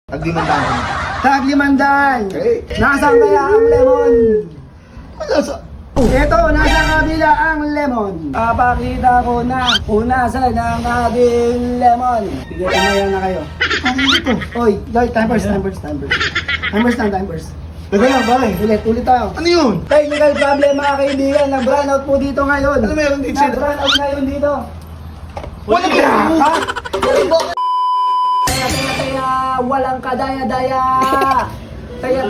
Tag-500. Tag-500. Okay. Nasaan kaya ang lemon? Wala sa... Ito, nasa kabila ang lemon. Papakita ko na kung nasaan ang ating lemon. Sige, tumayan na kayo. Ano ito? Oy, Lloyd, time first. Time first. Teka lang, bakit? Ulit tayo. Ano yun? Technical problem mga kaibigan, nag-brown out po dito ngayon. Ano meron dito? Nag-brown out ngayon dito. Wala ka! Ha? Kaya walang kadaya-daya. Taya.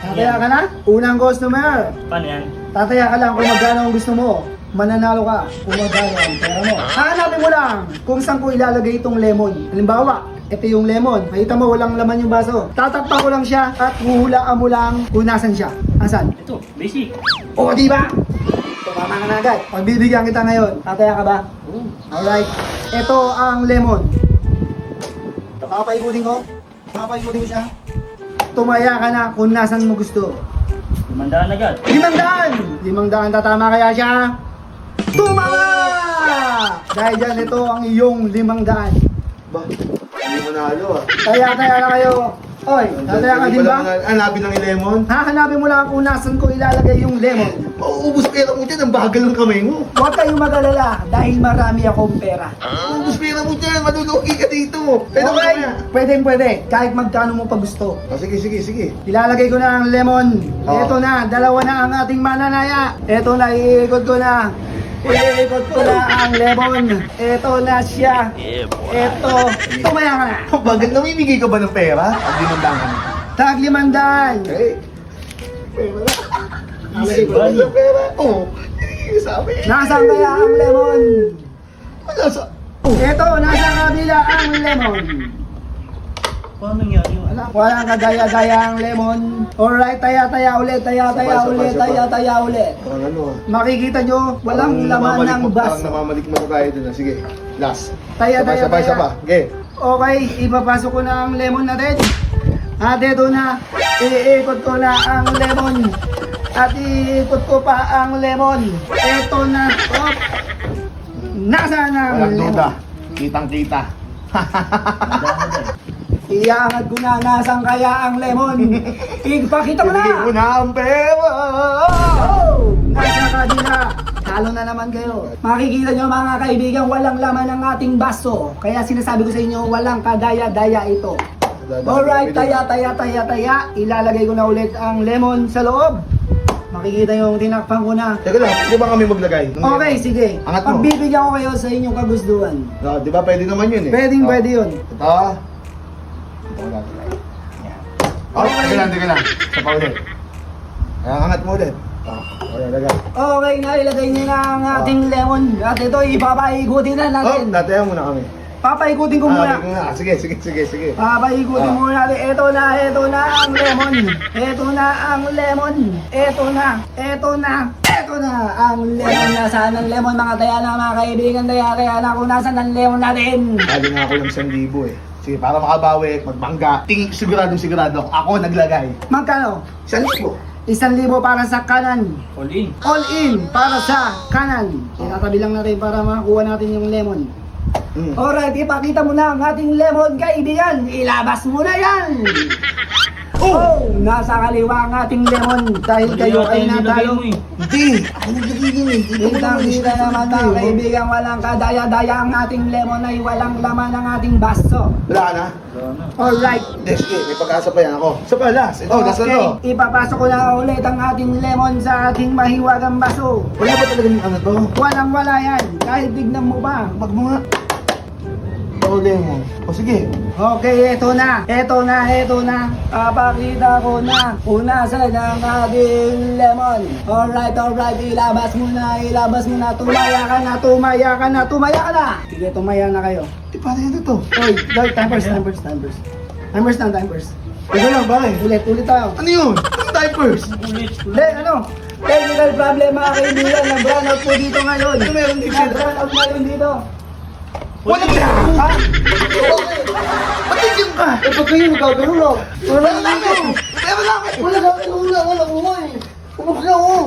Tataya ka na? Unang customer. Paano yan? Tataya ka lang kung magkano ang gusto mo. Mananalo ka kung magkano ang pera mo. Hahanapin mo lang kung saan ko ilalagay itong lemon. Halimbawa, ito yung lemon. Makita mo walang laman yung baso. Tatakpan ko lang siya at huhulaan mo lang kung nasan siya. Asan? Ito, basic. O, di ba? Tumama ka na agad. Pagbibigyan kita ngayon. Tataya ka ba? Alright. Ito ang lemon. Papaikutin ko. Papaikutin ko siya. Tumaya ka na kung nasan mo gusto. 500 agad. 500! 500 tatama kaya siya? Tumama! Dahil dyan, ito ang iyong 500. Ba? Hindi mo nalo ah. Taya na kayo. Oy, tataya ka din ba? Hanapin ng lemon? Hahanapin mo lang kung nasan ko ilalagay yung lemon. Mauubos pera mo dyan, ang bagal ng kamay mo. Huwag kayong mag-alala dahil marami akong pera. Mauubos pera mo dyan, madulugi ka dito. Pero Okay, kaya. pwede. Kahit magkano mo pa gusto. Sige. Ilalagay ko na ang lemon. Oo. Ito na, dalawa na ang ating mananaya. Ito na, iikot ko na. Iikot ko na ang lemon. Ito na siya. Ito. Tumaya ka na. Bagal, namimigay ka ba ng pera? Tag-500. Okay. Pera na. Very Wala sa pera. Oo. Hindi sabi. Nasaan kaya ang lemon? Wala sa... Ito, nasa kabila ang lemon. Paano nangyari yun? Walang kadaya-daya ang lemon. Alright, taya ulit. Taya ulit. Parang ano ah. Makikita nyo, walang laman ng Parang baso. namamalik mo tayo dun ah. Sige. Last. Taya. Sabay. Okay. Okay, ipapasok ko na ang lemon natin. At ito na, iikot ko na ang lemon. At iikot ko pa ang lemon. Ito na, op. Nasaan ang Walang lemon? duda. Kitang-kita. Iangat ko na, nasaan kaya ang lemon? Ipakita mo Ibigay ko na! na ang pera. Oh! Nasa kabila. Talo na naman kayo. Makikita nyo mga kaibigan, walang laman ang ating baso. Kaya sinasabi ko sa inyo, walang kadaya-daya ito. Alright, taya. Ilalagay ko na ulit ang lemon sa loob. Makikita yung tinakpan ko na. Teka lang, di ba kami maglagay? Okay, sige. Angat mo. Pagbibigyan ko kayo sa inyong kagustuhan. No, di ba pwede naman yun eh? Pwede yun. Ito. Teka lang. Sa pa ulit. Angat mo ulit. Okay, lagay. Okay na, ilagay niyo na ang ating lemon. At ito, ipapaikutin na natin. Natayan muna kami. Papaikutin ko muna. Sige. Papaikutin muna natin. Ito na ang lemon. Ito na ang lemon. Nasaan ang lemon mga taya na mga kaibigan taya. Kaya na kung nasaan ang lemon natin. Lagi nga ako ng 1,000 eh. Sige, para makabawi, magbangga. Sigurado ako naglagay. Magkano? 1,000. 1,000 para sa kanan. All in. All in para sa kanan. Itatabi lang natin para makakuha natin yung lemon. Alright, ipakita mo na ang ating lemon, kaibigan. Ilabas mo na yan! Oh! Nasa kaliwa ang ating lemon dahil kayo ay natalo. Hindi! Ako naglagay din eh. Kita naman mga kaibigan, walang kadaya-daya ang ating lemon ay walang laman ang ating baso. Wala ka na? Alright. Hindi, sige. May pag-asa pa yan ako. Sa palas. Ito, nasa Okay, to. ipapasok ko na ulit ang ating lemon sa ating mahiwagang baso. Wala ba talaga yung ano to? Walang-wala yan. Kahit tignan mo pa. Pag mga... Uli mo. O sige. Okay, eto na. Papakita ko na kung nasaan ang ating lemon. Alright. Ilabas mo na. Tumaya ka na. Sige, tumaya na kayo. Di paano yan ito? Oy, time first. Time first. Teka lang, bakit? Ulit tayo. Ano yun? Ano diapers? Ulit. Technical problem mga kaibigan. Nag-brown out po dito ngayon. Ano meron dito? Nag-brown out ngayon dito. Wala ka! Ha? Patigyan ka! Eh, pag kayo nagkagano lang. Wala ka! Wala ka! Wala. Umuha eh. Umuha ka, oh.